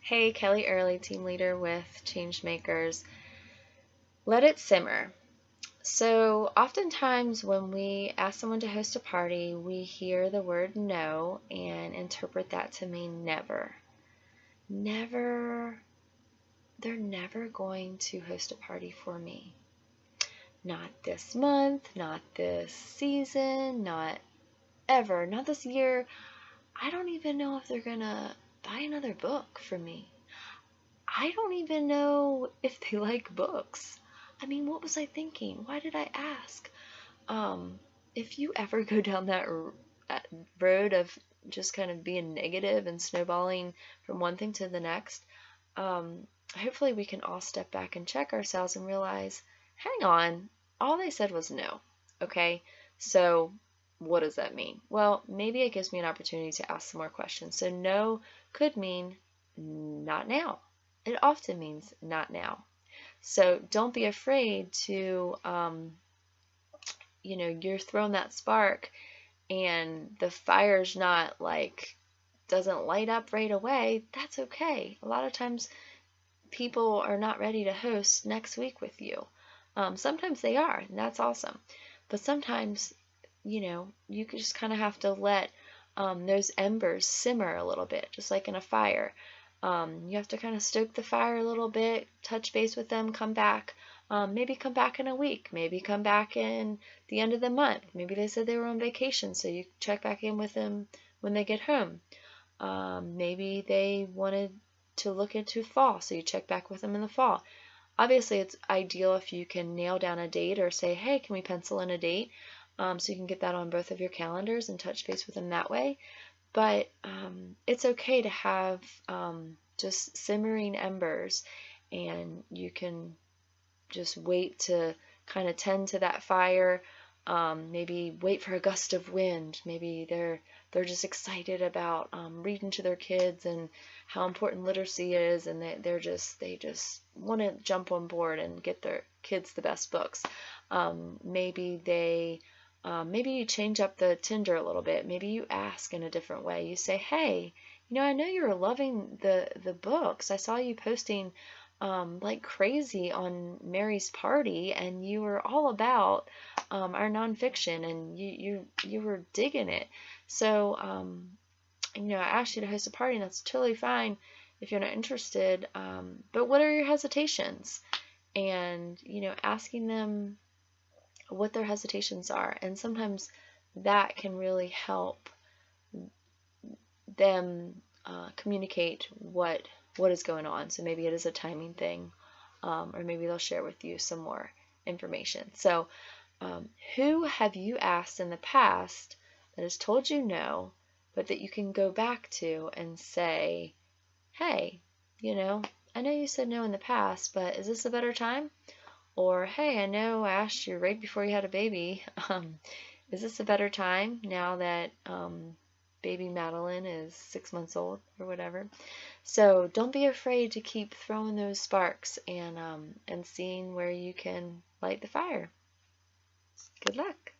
Hey, Kelly Early, team leader with Changemakers. Let it simmer. So, oftentimes when we ask someone to host a party, we hear the word no and interpret that to mean never. Never, they're never going to host a party for me. Not this month, not this season, not ever, not this year. I don't even know if they're gonna buy another book for me. I don't even know if they like books. I mean, what was I thinking? Why did I ask? If you ever go down that road of just kind of being negative and snowballing from one thing to the next, hopefully we can all step back and check ourselves and realize, hang on, all they said was no. Okay, so what does that mean? Well, maybe it gives me an opportunity to ask some more questions. So no could mean not now. It often means not now. So don't be afraid to, you're throwing that spark and the fire's not like, doesn't light up right away. That's okay. A lot of times people are not ready to host next week with you. Sometimes they are, and that's awesome. But sometimes, you just kind of have to let those embers simmer a little bit, just like in a fire. You have to kind of stoke the fire a little bit, touch base with them, come back. Maybe come back in a week, maybe come back in the end of the month. Maybe they said they were on vacation, so you check back in with them when they get home. Maybe they wanted to look into fall, so you check back with them in the fall. Obviously, it's ideal if you can nail down a date or say, hey, can we pencil in a date? So you can get that on both of your calendars and touch base with them that way. But it's okay to have just simmering embers, and you can just wait to kind of tend to that fire. Maybe wait for a gust of wind. Maybe they're just excited about reading to their kids and how important literacy is, and they just want to jump on board and get their kids the best books. Maybe you change up the Tinder a little bit. Maybe you ask in a different way. You say, hey, I know you're loving the books. I saw you posting like crazy on Mary's Party, and you were all about our nonfiction, and you were digging it. So, I asked you to host a party, and that's totally fine if you're not interested. But what are your hesitations? And, asking them what their hesitations are. And sometimes that can really help them communicate what is going on. So maybe it is a timing thing, or maybe they'll share with you some more information. So who have you asked in the past that has told you no, but that you can go back to and say, hey, I know you said no in the past, but is this a better time? Or, hey, I know I asked you right before you had a baby. Is this a better time now that baby Madeline is 6 months old or whatever? So don't be afraid to keep throwing those sparks and seeing where you can light the fire. Good luck.